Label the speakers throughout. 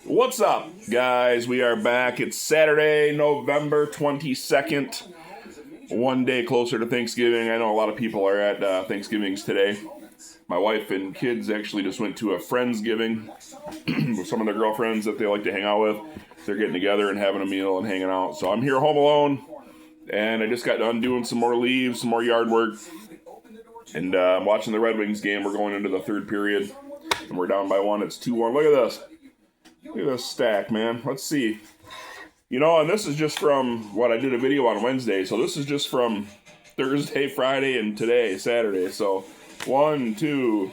Speaker 1: What's up, guys? We are back. It's Saturday, November 22nd. One day closer to Thanksgiving. I know a lot of people are at Thanksgivings today. My wife and kids actually just went to a Friendsgiving with some of their girlfriends that they like to hang out with. They're getting together and having a meal and hanging out. So I'm here home alone, and I just got done doing some more leaves, some more yard work. And I'm watching the Red Wings game. We're going into the third period, and we're down by one. It's 2-1. Look at this. Look at this stack, man. Let's see. You know, and this is just from what I did a video on Wednesday. So this is just from Thursday, Friday, and today, Saturday. So 1, 2,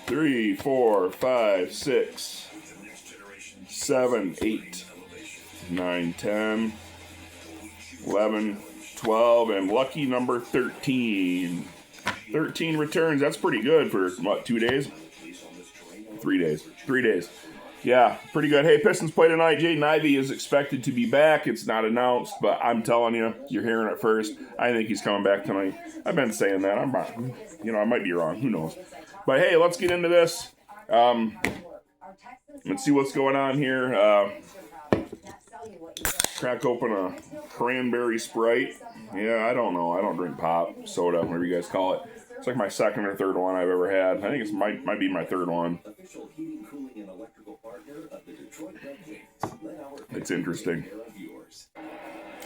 Speaker 1: 3, 4, 5, 6, 7, 8, 9, 10, 11, 12, and lucky number 13. 13 returns. That's pretty good for, what, 2 days? 3 days. 3 days. Yeah, pretty good. Hey, Pistons play tonight. Jaden Ivey is expected to be back. It's not announced, but I'm telling you, you're hearing it first. I think he's coming back tonight. I've been saying that. I'm not, I might be wrong. Who knows? But hey, let's get into this. Let's see what's going on here. Crack open a cranberry Sprite. Yeah, I don't know. I don't drink pop, soda, whatever you guys call it. It's like my second or third one I've ever had. I think it might be my third one. It's interesting.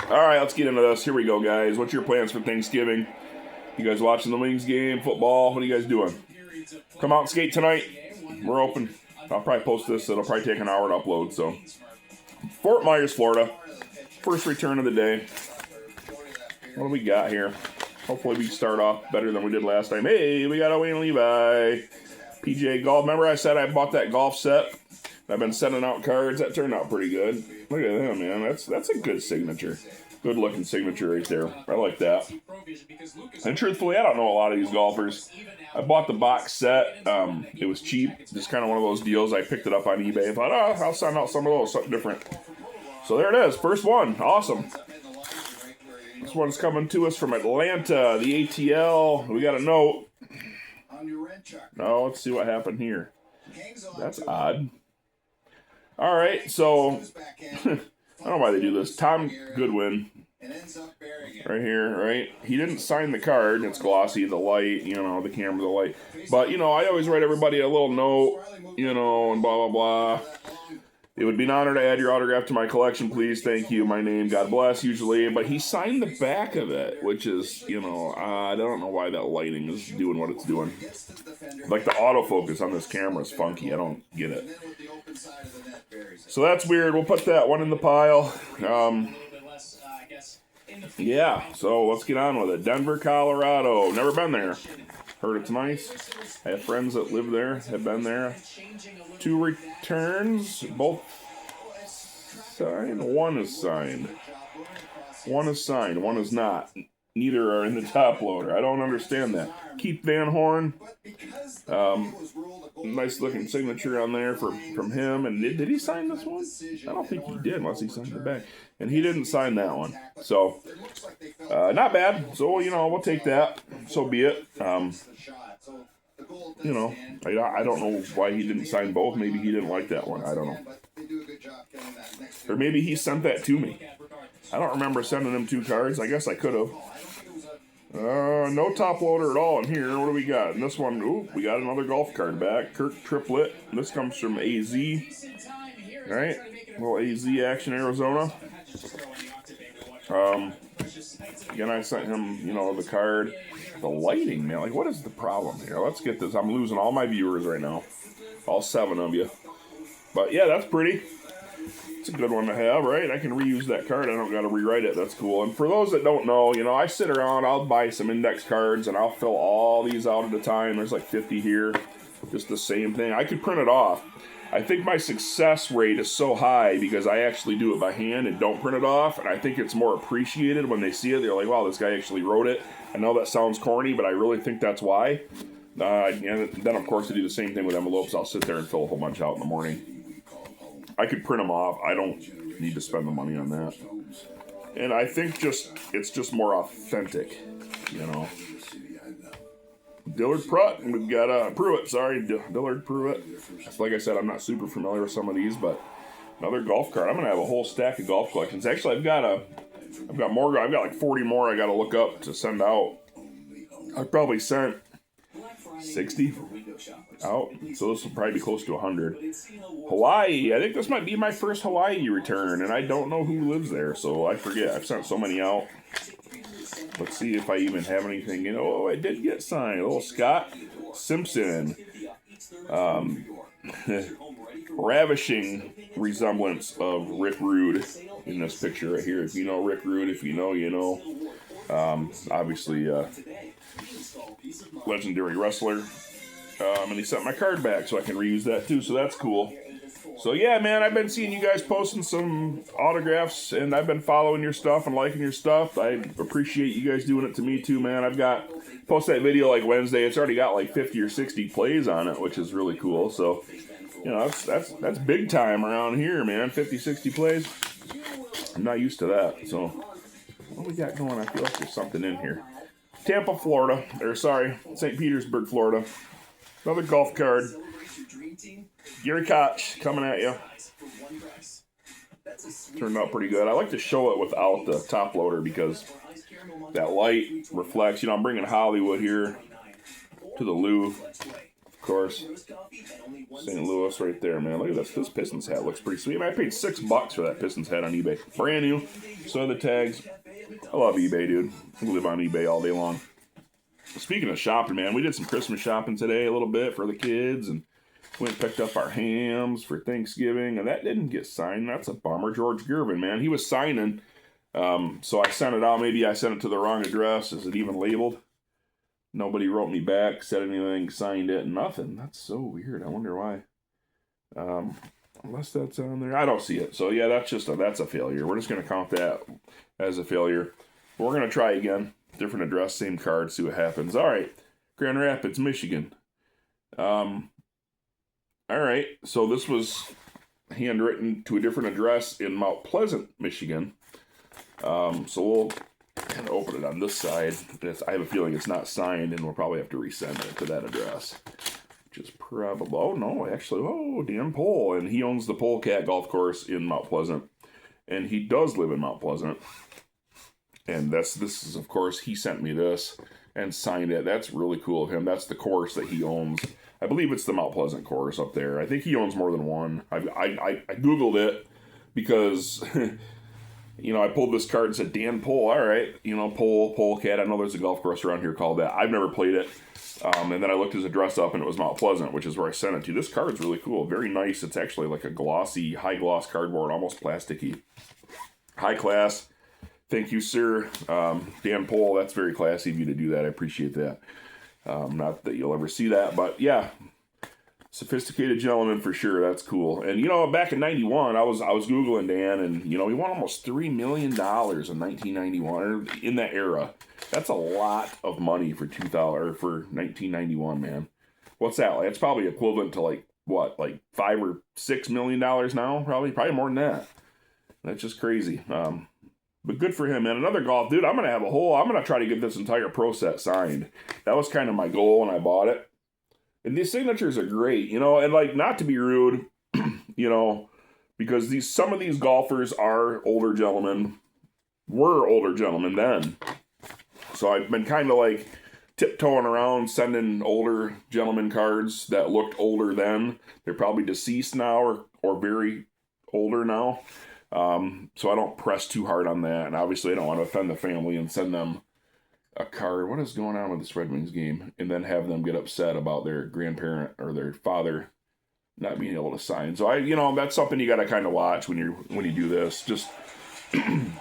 Speaker 1: All right, let's get into this. Here we go, guys. What's your plans for Thanksgiving? You guys watching the Wings game, football? What are you guys doing? Come out and skate tonight. We're open. I'll probably post this. It'll probably take an hour to upload. So, Fort Myers, Florida. First return of the day. What do we got here? Hopefully we start off better than we did last time. Hey, we got a Wayne Levi. PJ Golf. Remember I said I bought that golf set? I've been sending out cards. That turned out pretty good. Look at him, man. That's a good signature. Good looking signature right there. I like that. And truthfully, I don't know a lot of these golfers. I bought the box set. It was cheap. Just kind of one of those deals. I picked it up on eBay. I thought, I'll send out some of those, something different. So there it is. First one. Awesome. This one's coming to us from Atlanta, the ATL. We got a note. Now, let's see what happened here. That's odd. All right, so I don't know why they do this. Tom Goodwin, right here, right? He didn't sign the card. It's glossy, the light, the camera, the light. But, I always write everybody a little note, and blah, blah, blah. It would be an honor to add your autograph to my collection, please. Thank you. My name, God bless, usually. But he signed the back of it, which is, I don't know why that lighting is doing what it's doing. Like the autofocus on this camera is funky. I don't get it. So that's weird. We'll put that one in the pile. Yeah, so let's get on with it. Denver, Colorado. Never been there. Heard it's nice. I have friends that live there, have been there. 2 returns, both signed. One is signed. One is signed, one is not. Neither are in the top loader. I don't understand that. Keith Van Horn. Nice looking signature on there from him. And did he sign this one? I don't think he did, unless he signed the back. And he didn't sign that one. So, not bad. So, we'll take that. So be it. I don't know why he didn't sign both. Maybe he didn't like that one. I don't know. Or maybe he sent that to me. I don't remember sending him 2 cards. I guess I could have. No top loader at all in here. What do we got? In this one, we got another golf card back. Kirk Triplett. This comes from AZ. All right. A little AZ action, Arizona. Again, I sent him, the card. The lighting, man. Like, what is the problem here? Let's get this. I'm losing all my viewers right now. All 7 of you. But, yeah, that's pretty. It's a good one to have, right? I can reuse that card. I don't got to rewrite it. That's cool. And for those that don't know, I sit around. I'll buy some index cards, and I'll fill all these out at a time. There's like 50 here. Just the same thing. I could print it off. I think my success rate is so high because I actually do it by hand and don't print it off. And I think it's more appreciated when they see it. They're like, wow, this guy actually wrote it. I know that sounds corny, but I really think that's why. And then, of course, I do the same thing with envelopes. I'll sit there and fill a whole bunch out in the morning. I could print them off. I don't need to spend the money on that. And I think it's just more authentic, Dillard Pruitt, and we've got Pruitt. Sorry, Dillard Pruitt. Like I said, I'm not super familiar with some of these, but another golf card. I'm gonna have a whole stack of golf collections. Actually, I've got more. I've got like 40 more. I got to look up to send out. I probably sent 60 out, so this will probably be close to 100. Hawaii. I think this might be my first Hawaii return, and I don't know who lives there, so I forget. I've sent so many out. Let's see if I even have anything. Oh, I did get signed. A little Scott Simpson. Ravishing resemblance of Rick Rude in this picture right here. If you know Rick Rude, if you know, you know. Obviously, legendary wrestler. And he sent my card back so I can reuse that too, so that's cool. So yeah, man, I've been seeing you guys posting some autographs, and I've been following your stuff and liking your stuff. I appreciate you guys doing it to me too, man. I've got posted that video like Wednesday. It's already got like 50 or 60 plays on it, which is really cool. So, you know, that's big time around here, man. 50, 60 plays. I'm not used to that. So, what we got going? I feel like there's something in here. Tampa, Florida. Or sorry, St. Petersburg, Florida. Another golf card. Gary Koch coming at you. Turned out pretty good. I like to show it without the top loader because that light reflects. You know, I'm bringing Hollywood here to the Louvre, of course. St. Louis right there, man. Look at this. This Pistons hat looks pretty sweet. I paid $6 for that Pistons hat on eBay. Brand new. So the tags. I love eBay, dude. I live on eBay all day long. Speaking of shopping, man, we did some Christmas shopping today a little bit for the kids, and went and picked up our hams for Thanksgiving, and that didn't get signed. That's a bummer. George Gervin, man. He was signing, so I sent it out. Maybe I sent it to the wrong address. Is it even labeled? Nobody wrote me back, said anything, signed it, nothing. That's so weird. I wonder why. Unless that's on there. I don't see it. So, yeah, that's a failure. We're just going to count that as a failure. But we're going to try again. Different address, same card, see what happens. All right. Grand Rapids, Michigan. All right. So this was handwritten to a different address in Mount Pleasant, Michigan. So we'll kind of open it on this side. I have a feeling it's not signed, and we'll probably have to resend it to that address. Which is probably... Oh, no, actually. Oh, Dan Pohl. And he owns the Polecat Golf Course in Mount Pleasant. And he does live in Mount Pleasant. And this is, of course, he sent me this and signed it. That's really cool of him. That's the course that he owns. I believe it's the Mount Pleasant course up there. I think he owns more than one. I Googled it because, you know, I pulled this card and said, Dan Pohl. All right. You know, Polecat. I know there's a golf course around here called that. I've never played it. And then I looked his address up, and it was Mount Pleasant, which is where I sent it to. This card's really cool. Very nice. It's actually like a glossy, high-gloss cardboard, almost plasticky. High class. Thank you, sir. Dan Pohl, that's very classy of you to do that. I appreciate that. Not that you'll ever see that, but yeah. Sophisticated gentleman for sure. That's cool. And, you know, back in 91, I was Googling Dan, and, you know, he won almost $3 million in 1991, or in that era. That's a lot of money for 1991, man. What's that like? It's probably equivalent to like $5 or $6 million now? Probably more than that. That's just crazy. But good for him, man. Another golf dude. I'm gonna try to get this entire pro set signed. That was kind of my goal when I bought it. And these signatures are great, you know, and like, not to be rude, you know, because some of these golfers were older gentlemen then. So I've been kind of like tiptoeing around sending older gentleman cards that looked older then. They're probably deceased now or very older now. So I don't press too hard on that. And obviously I don't want to offend the family and send them a card. What is going on with this Red Wings game? And then have them get upset about their grandparent or their father not being able to sign. So that's something you got to kind of watch when you do this. Just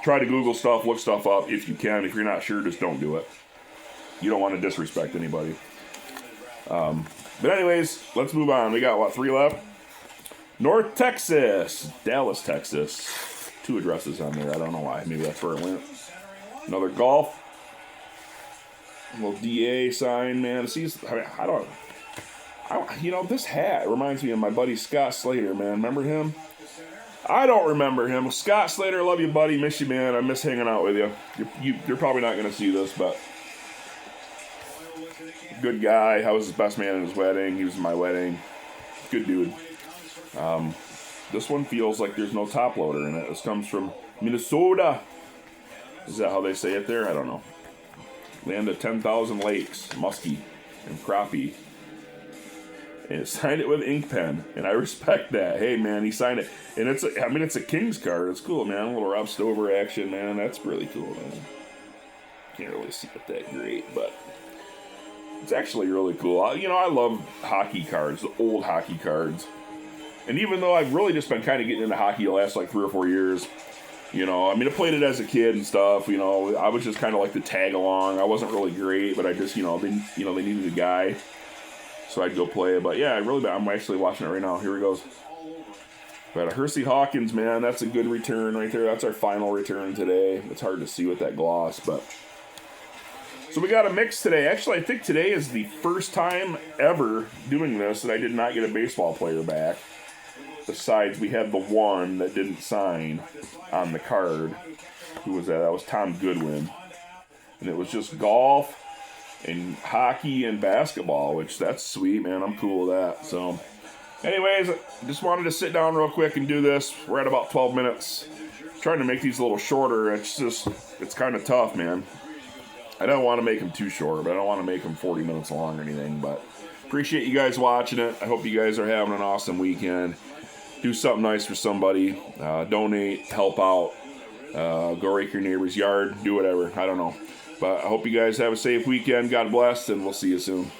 Speaker 1: try to Google stuff, look stuff up if you can. If you're not sure, just don't do it. You don't want to disrespect anybody. But anyways, let's move on. We got 3 left? North Texas, Dallas, Texas. 2 addresses on there. I don't know why. Maybe that's where it went. Another golf. A little DA sign, man. See, this hat reminds me of my buddy Scott Slater, man. Remember him? I don't remember him. Scott Slater, love you, buddy. Miss you, man. I miss hanging out with you. You're probably not going to see this, but Good guy. I was his best man at his wedding. He was in my wedding. Good dude. This one feels like there's no top loader in it. This comes from Minnesota. Is that how they say it there? I don't know. Land of 10,000 lakes, muskie and crappie. And it signed it with ink pen, and I respect that. Hey man, he signed it, and it's a Kings card. It's cool, man. A little Rob Stover action, man. That's really cool, man. Can't really see it that great, but it's actually really cool. I love hockey cards, the old hockey cards. And even though I've really just been kind of getting into hockey the last like 3 or 4 years, I played it as a kid and stuff. I was just kind of like the tag along. I wasn't really great, but I just, they needed a guy, so I'd go play it. But yeah, I'm actually watching it right now. Here he goes. But a Hersey Hawkins, man, that's a good return right there. That's our final return today. It's hard to see with that gloss, but. So we got a mix today. Actually, I think today is the first time ever doing this that I did not get a baseball player back. Besides, we had the one that didn't sign on the card. Who was that? That was Tom Goodwin. And it was just golf and hockey and basketball, which that's sweet, man. I'm cool with that. So, anyways, just wanted to sit down real quick and do this. We're at about 12 minutes. Trying to make these a little shorter. It's kind of tough, man. I don't want to make them too short, but I don't want to make them 40 minutes long or anything. But appreciate you guys watching it. I hope you guys are having an awesome weekend. Do something nice for somebody. Donate, help out. Go rake your neighbor's yard. Do whatever. I don't know. But I hope you guys have a safe weekend. God bless, and we'll see you soon.